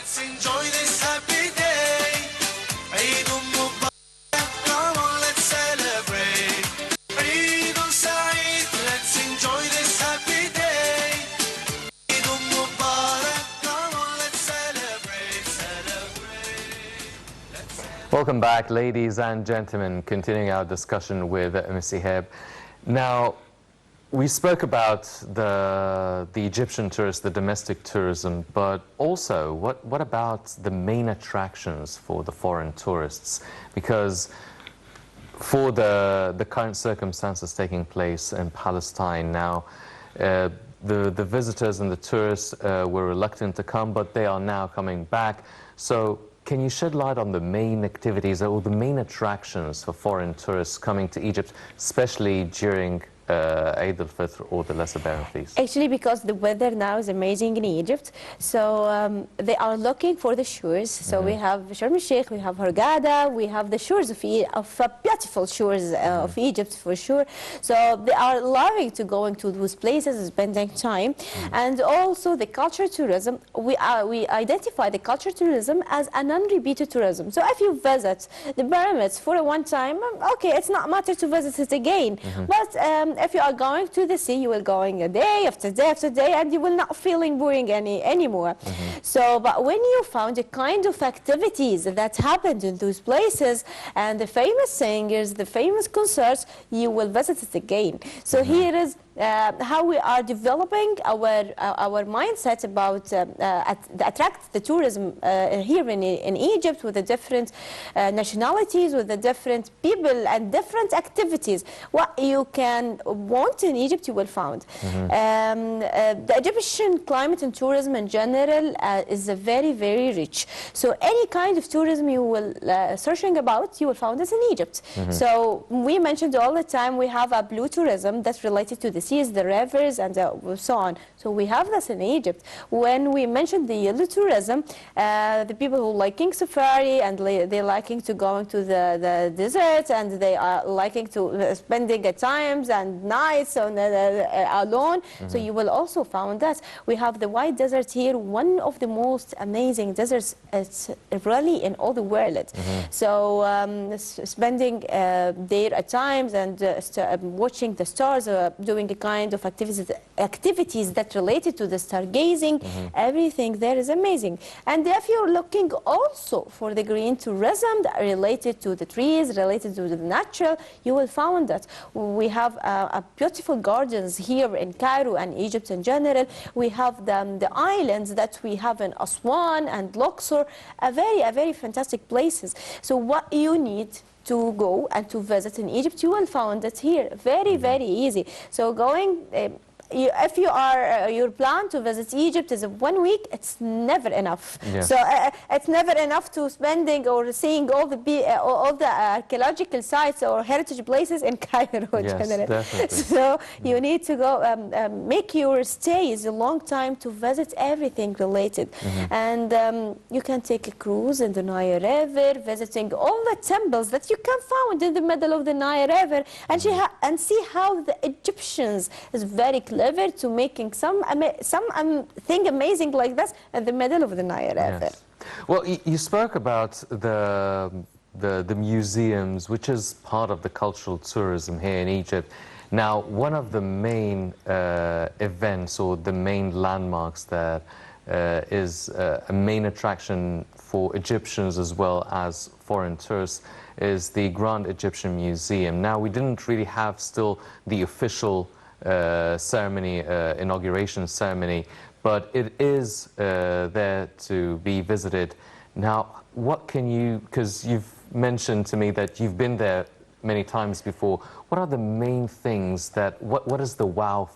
let's enjoy this happy day. Eid Mubarak, come on, let's celebrate. Eid Saeed, let's enjoy this happy day. Eid Mubarak, come on, let's celebrate, celebrate. Welcome back, ladies and gentlemen. Continuing our discussion with Ms. Ehab. Now, we spoke about the Egyptian tourists, the domestic tourism, but also what about the main attractions for the foreign tourists? Because for the current circumstances taking place in Palestine now, the visitors and the tourists were reluctant to come, but they are now coming back. So can you shed light on the main activities or the main attractions for foreign tourists coming to Egypt, especially during Eid al-Fitr or the Lesser Barren Feast? Actually, because the weather now is amazing in Egypt, so they are looking for the shores. So we have Sharm el-Sheikh, we have Hurghada, we have the shores of beautiful shores of Egypt for sure. So they are loving to go into those places, spending time, and also the culture tourism. We identify the culture tourism as a non-repeated tourism. So if you visit the pyramids for a one time, okay, it's not matter to visit it again, but if you are going to the sea, you will going a day after day after day, and you will not feeling boring anymore. So, but when you found the kind of activities that happened in those places and the famous singers, the famous concerts, you will visit it again. So here is how we are developing our mindset about attract the tourism here in Egypt with the different nationalities, with the different people and different activities. What you can want in Egypt, you will find. The Egyptian climate and tourism in general is very, very rich. So any kind of tourism you will searching about, you will find it in Egypt. So we mentioned all the time we have a blue tourism that's related to the seas, the rivers, and so on. So we have this in Egypt. When we mentioned the yellow tourism, the people who liking safari and they liking to go into the desert, and they are liking to spending times and nights on alone. So you will also find that we have the white desert here, one of the most amazing deserts. It's really in all the world. So spending there at times and watching the stars, doing the kind of activities that related to the stargazing, everything there is amazing. And if you're looking also for the green tourism that related to the trees, related to the natural, you will find that we have beautiful gardens here in Cairo and Egypt in general. We have the islands that we have in Aswan and Luxor, a very fantastic places. So what you need to go and to visit in Egypt, you will find it here. Very easy. So going, if you are your plan to visit Egypt is 1 week, it's never enough. So it's never enough to spending or seeing all the archaeological sites or heritage places in Cairo. Definitely. So you need to go make your stays a long time to visit everything related. And you can take a cruise in the Nile River, visiting all the temples that you can find in the middle of the Nile River, and see how the Egyptians is very clever to making thing amazing like this in the middle of the Nile River. Well, you spoke about the museums, which is part of the cultural tourism here in Egypt. Now, one of the main events or the main landmarks that is a main attraction for Egyptians as well as foreign tourists is the Grand Egyptian Museum. Now, we didn't really have still the official ceremony, inauguration ceremony, but it is there to be visited. Now, what can you, because you've mentioned to me that you've been there many times before, what are the main things that, what is the wow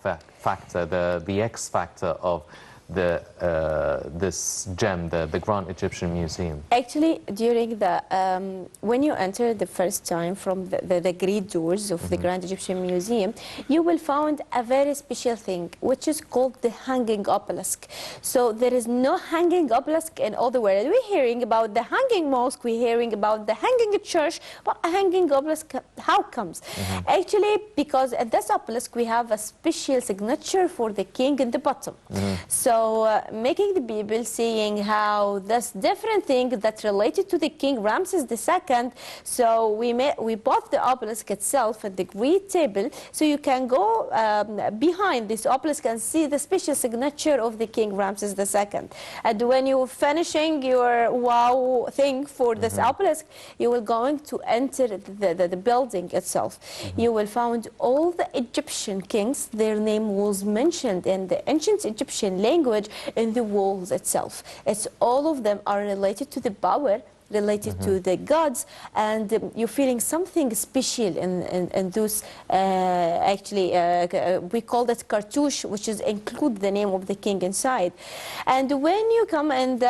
factor, the X factor of this gem, the Grand Egyptian Museum? Actually, during the when you enter the first time from the great doors of the Grand Egyptian Museum, you will find a very special thing, which is called the hanging obelisk. So there is no hanging obelisk in all the world. We're hearing about the hanging mosque, we're hearing about the hanging church, but a hanging obelisk, how comes? Actually, because at this obelisk we have a special signature for the king in the bottom. So So making the people seeing how this different thing that related to the king Ramses II. So we bought the obelisk itself at the Great Table, so you can go behind this obelisk and see the special signature of the king Ramses II. And when you're finishing your wow thing for this obelisk, you will going to enter the building itself. You will find all the Egyptian kings, their name was mentioned in the ancient Egyptian language in the walls itself. It's all of them are related to the power, related to the gods, and you're feeling something special in those, we call that cartouche, which is include the name of the king inside. And when you come and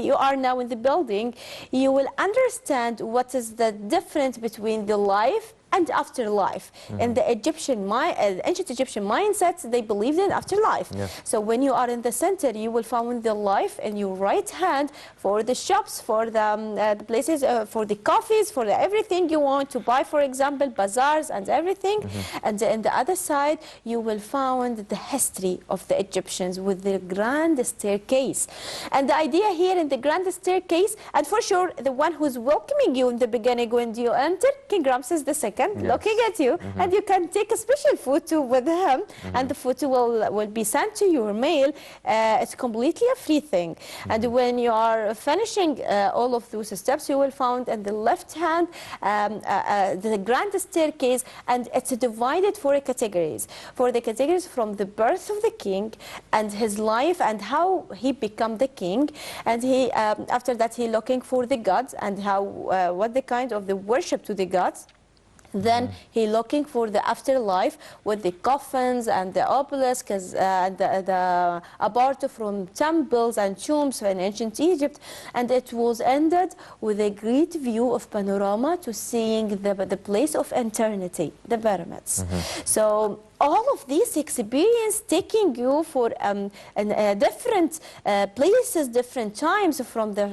you are now in the building, you will understand what is the difference between the life and afterlife. In the ancient Egyptian mindsets, they believed in afterlife. Yes. So when you are in the center, you will find the life in your right hand for the shops, for the places, for the coffees, for everything you want to buy, for example, bazaars and everything. And in the other side, you will find the history of the Egyptians with the grand staircase. And the idea here in the grand staircase, and for sure, the one who's welcoming you in the beginning when you enter, King Ramses II, looking at you, and you can take a special photo with him, and the photo will be sent to your mail. It's completely a free thing. And when you are finishing all of those steps, you will find in the left hand the grand staircase, and it's divided for categories. For the categories from the birth of the king and his life and how he become the king, and he after that he looking for the gods and how what the kind of the worship to the gods. Then he looking for the afterlife with the coffins and the obelisks and the apart from temples and tombs in ancient Egypt. And it was ended with a great view of panorama to seeing the place of eternity, the pyramids. So all of these experience taking you for different places, different times from the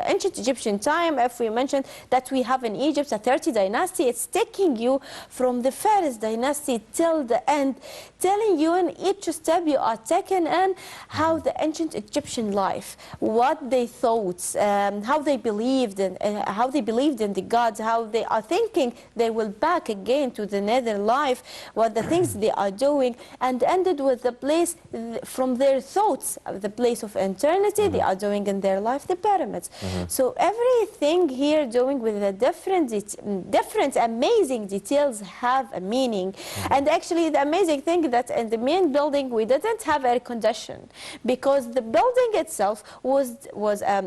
ancient Egyptian time. If we mentioned that we have in Egypt a 30 dynasty, it's taking you from the first dynasty till the end, telling you in each step you are taken in how the ancient Egyptian life, what they thought, how they believed in the gods, how they are thinking they will back again to the nether life, what the things they are doing, and ended with the place from their thoughts, the place of eternity they are doing in their life, the pyramids. So everything here doing with the different amazing details have a meaning. And actually the amazing thing that in the main building we didn't have air condition, because the building itself was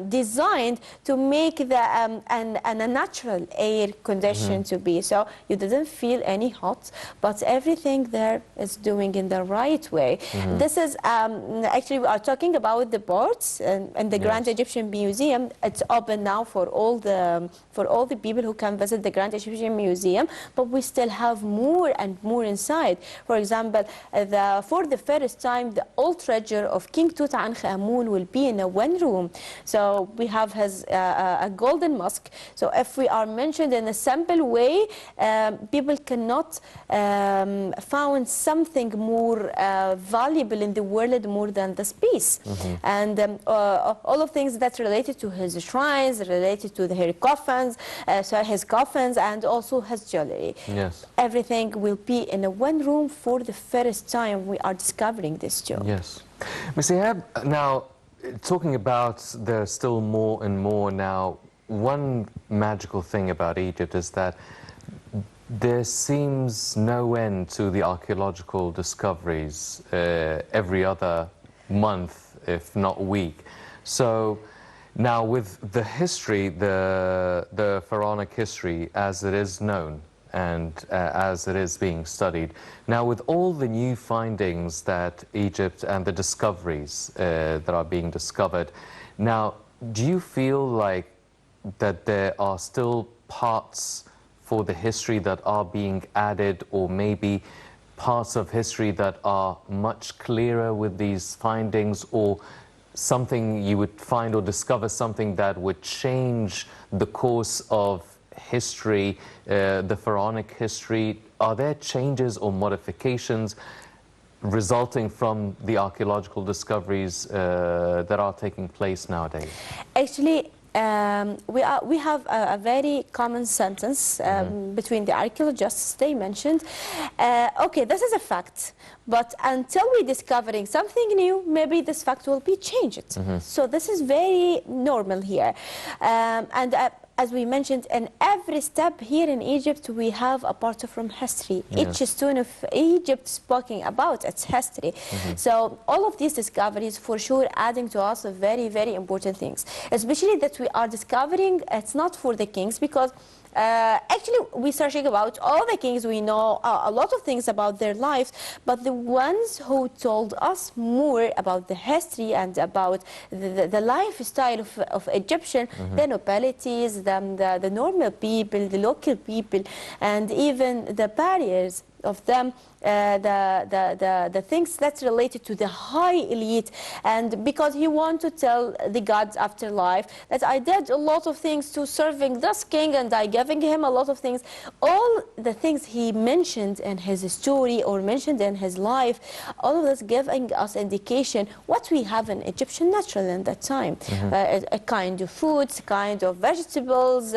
designed to make the a natural air condition to be, so you didn't feel any hot, but everything there is doing in the right way. This is actually we are talking about the boards and the Grand Egyptian Museum. It's open now for all the people who can visit the Grand Egyptian Museum, but we still have more and more inside. For example, for the first time, the old treasure of King Tutankhamun will be in a one room. So we have his a golden mask. So if we are mentioned in a simple way, people cannot found something more valuable in the world more than this piece. And all of things that related to his shrines, related to his coffins, and also his jewelry. Yes. Everything will be in a one room for the first time we are discovering this jewel. Yes. Ms. Ehab, now talking about there's still more and more now, one magical thing about Egypt is that there seems no end to the archaeological discoveries every other month, if not week. So now with the history, the pharaonic history as it is known and as it is being studied, now with all the new findings that Egypt and the discoveries that are being discovered, now do you feel like that there are still parts for the history that are being added, or maybe parts of history that are much clearer with these findings, or something you would find or discover something that would change the course of history, the pharaonic history? Are there changes or modifications? resulting from the archaeological discoveries that are taking place nowadays? Actually, we have a very common sentence between the archaeologists. They mentioned, okay, this is a fact, but until we're discovering something new, maybe this fact will be changed. So this is very normal here. And as we mentioned, in every step here in Egypt, we have a part from history. Each stone of Egypt speaking about its history. So all of these discoveries, for sure, adding to us very, very important things. Especially that we are discovering it's not for the kings, because actually, we're searching about all the kings. We know a lot of things about their lives, but the ones who told us more about the history and about the lifestyle of Egyptian, the nobilities, the normal people, the local people, and even the barriers of them, the things that's related to the high elite. And because he wanted to tell the gods afterlife that I did a lot of things to serving this king and I giving him a lot of things, all the things he mentioned in his story or mentioned in his life, all of this giving us indication what we have in Egyptian natural in that time. A kind of foods, kind of vegetables,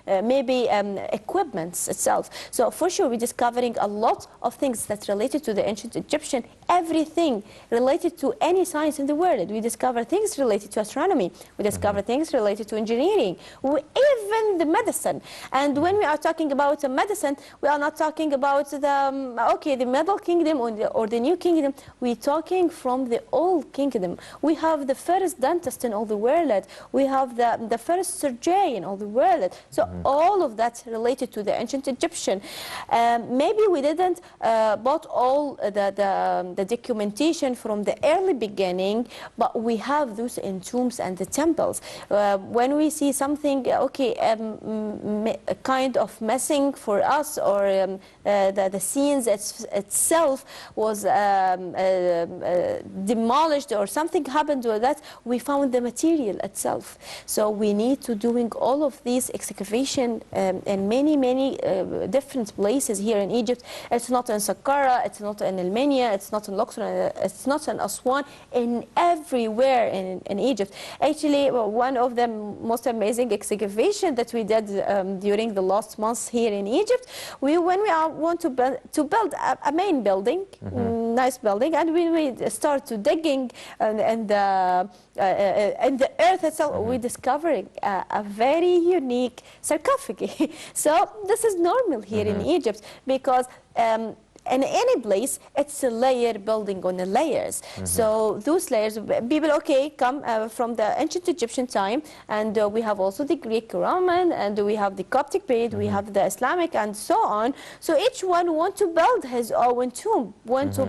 maybe equipments itself. So for sure we discovered a lot of things that's related to the ancient Egyptian, everything related to any science in the world. We discover things related to astronomy, we discover things related to engineering, even the medicine. And when we are talking about medicine, we are not talking about the Middle Kingdom or the New Kingdom. We're talking from the Old Kingdom. We have the first dentist in all the world. We have the first surgeon in all the world. So all of that related to the ancient Egyptian. Maybe we didn't bought all the documentation from the early beginning, but we have those in tombs and the temples. When we see something, kind of missing for us, or the scenes itself was demolished or something happened to that, we found the material itself. So we need to doing all of these excavation in many different places here in Egypt. It's not in Saqqara, it's not in Almenia, it's not in Luxor, it's not in Aswan, in everywhere in Egypt. Actually, one of the most amazing excavation that we did during the last months here in Egypt, when we want to build a main building, nice building, and we start to digging and the earth itself, we discovering a very unique sarcophagi. So this is normal here in Egypt, because in any place, it's a layer building on the layers. So those layers, people, come from the ancient Egyptian time, and we have also the Greek Roman, and we have the Coptic period, we have the Islamic, and so on. So each one want to build his own tomb, want to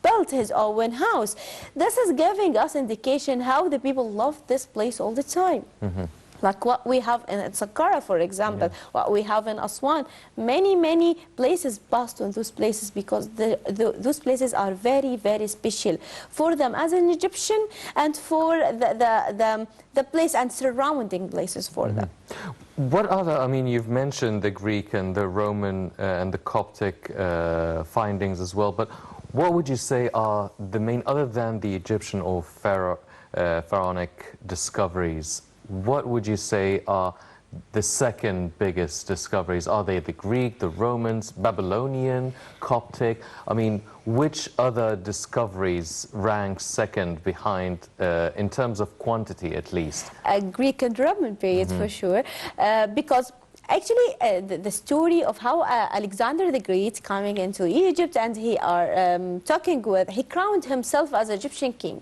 build his own house. This is giving us indication how the people love this place all the time. Like what we have in Saqqara, for example, what we have in Aswan. Many places passed on those places, because those places are very special for them as an Egyptian, and for the place and surrounding places for them. What other, you've mentioned the Greek and the Roman and the Coptic findings as well, but what would you say are the main, other than the Egyptian or pharaonic discoveries, what would you say are the second biggest discoveries? Are they the Greek, the Romans, Babylonian, Coptic? Which other discoveries rank second behind, in terms of quantity at least? Greek and Roman period, for sure, because actually, the story of how Alexander the Great coming into Egypt, and he crowned himself as Egyptian king,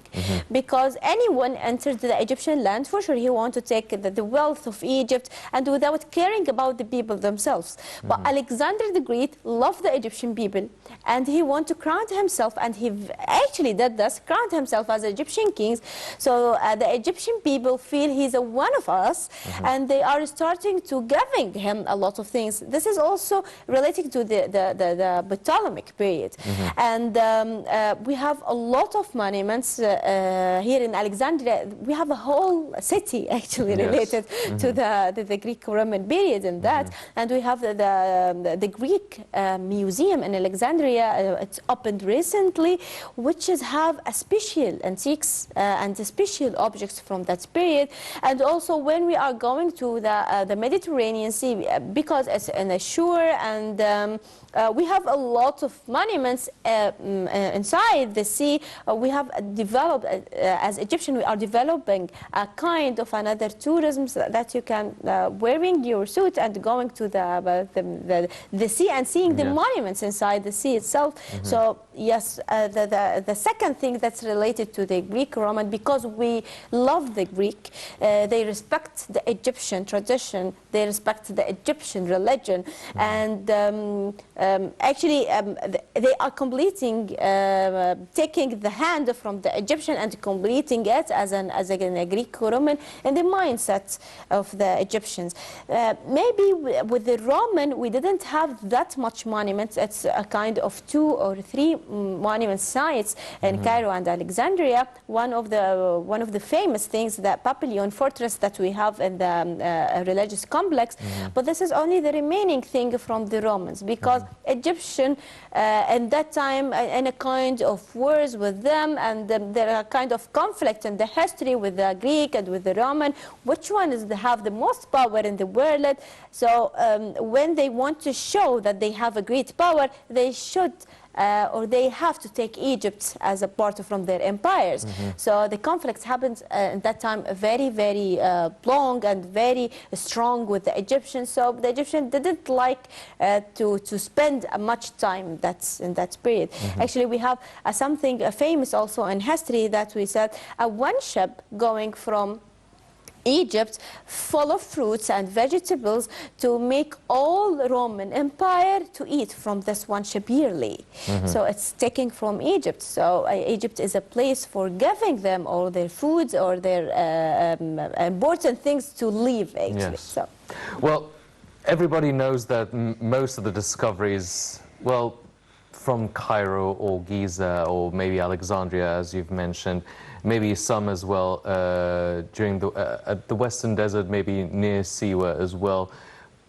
because anyone entered the Egyptian land, for sure he wanted to take the wealth of Egypt, and without caring about the people themselves. But Alexander the Great loved the Egyptian people, and he wanted to crown himself, and he actually did this, crowned himself as Egyptian king. So the Egyptian people feel he's one of us, and they are starting to giving him a lot of things. This is also related to the Ptolemaic period. And we have a lot of monuments here in Alexandria. We have a whole city actually related to the Greek-Roman period in that. And we have the Greek Museum in Alexandria. It's opened recently, which is have a special antiques and special objects from that period. And also when we are going to the Mediterranean Sea, because it's in a shore, and we have a lot of monuments inside the sea. We have developed, as Egyptian, we are developing a kind of another tourism that you can wearing your suit and going to the sea and seeing the monuments inside the sea itself. So yes, the second thing that's related to the Greek-Roman, because we love the Greek, they respect the Egyptian tradition, they respect the Egyptian religion, and actually they are completing, taking the hand from the Egyptian and completing it as a Greek-Roman in the mindset of the Egyptians. Maybe with the Roman, we didn't have that much monuments. It's a kind of 2 or 3 monument sites in Cairo and Alexandria. One of the famous things, the Papillon fortress that we have in the religious complex. But this is only the remaining thing from the Romans, because Egyptian in that time in a kind of wars with them, and there are kind of conflict in the history with the Greek and with the Roman. Which one is have the most power in the world? So when they want to show that they have a great power, they should or they have to take Egypt as a part from their empires. So the conflicts happened at that time very, very long and very strong with the Egyptians. So the Egyptians didn't like to spend much time in that period. Actually, we have something famous also in history that we said one ship going from Egypt full of fruits and vegetables to make all Roman Empire to eat from this one ship yearly. So it's taken from Egypt. So Egypt is a place for giving them all their foods or their important things to live, actually. So. Well, everybody knows that most of the discoveries, well, from Cairo or Giza or maybe Alexandria, as you've mentioned, maybe some as well during at the Western Desert, maybe near Siwa as well,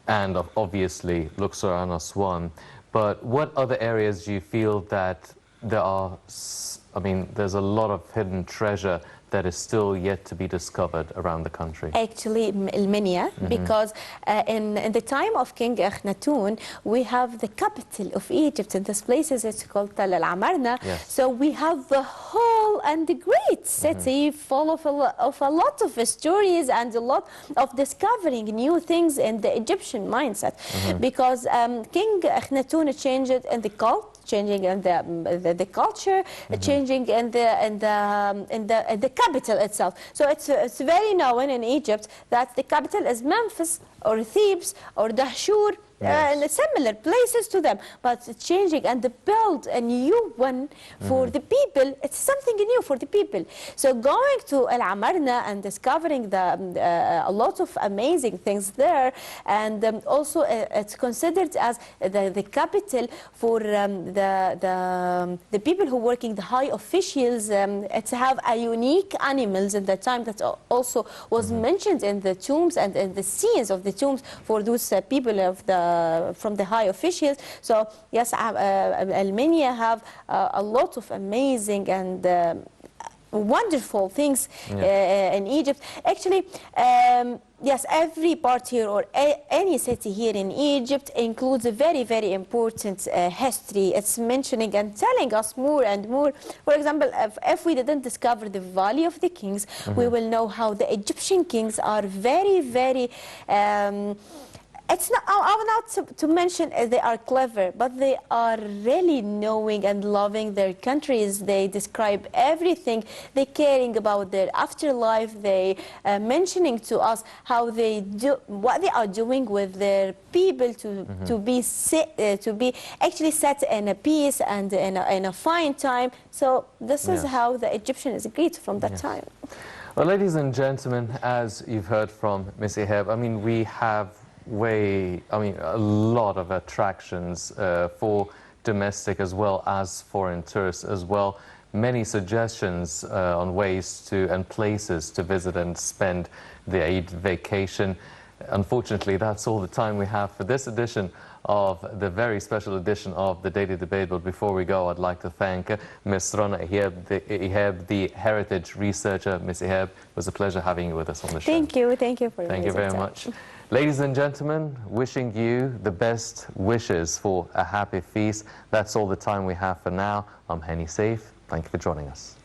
and obviously Luxor and Aswan. But what other areas do you feel that there are, I mean, there's a lot of hidden treasure that is still yet to be discovered around the country? Actually, Minya, because in the time of King Akhenaten, we have the capital of Egypt, and this place is called Tal al-Amarna. So we have the whole and the great city full of a lot of stories and a lot of discovering new things in the Egyptian mindset. Because King Akhenaten changed in the cult, changing in the culture, changing in the capital itself. So it's very known in Egypt that the capital is Memphis or Thebes or Dahshur, and similar places to them, but it's changing and build a new one for the people. It's something new for the people. So going to Al Amarna and discovering a lot of amazing things there, and also it's considered as the capital for the people who working, the high officials. It's have a unique animals at that time that also was mentioned in the tombs and in the scenes of the tombs for those people of from the high officials. So yes, Armenia have a lot of amazing and wonderful things in Egypt. Actually, yes, every part here or any city here in Egypt includes a very, very important history. It's mentioning and telling us more and more. For example, if we didn't discover the Valley of the Kings, we will know how the Egyptian kings are very, very it's not, I want not to mention they are clever, but they are really knowing and loving their countries. They describe everything. They caring about their afterlife. They mentioning to us how they do, what they are doing with their people to be actually set in a peace and in a fine time. So this is how the Egyptian is great from that time. Well, ladies and gentlemen, as you've heard from Ms. Ehab, I mean, we have a lot of attractions for domestic as well as foreign tourists as well. Many suggestions on ways to and places to visit and spend the Eid vacation. Unfortunately, that's all the time we have for this edition of the very special edition of the Daily Debate. But before we go, I'd like to thank Ms. Rana Ehab, the heritage researcher. Ms. Ehab, it was a pleasure having you with us on the show. Thank you for your Thank you visit. very much. Ladies and gentlemen, wishing you the best wishes for a happy feast. That's all the time we have for now. I'm Henny Saif. Thank you for joining us.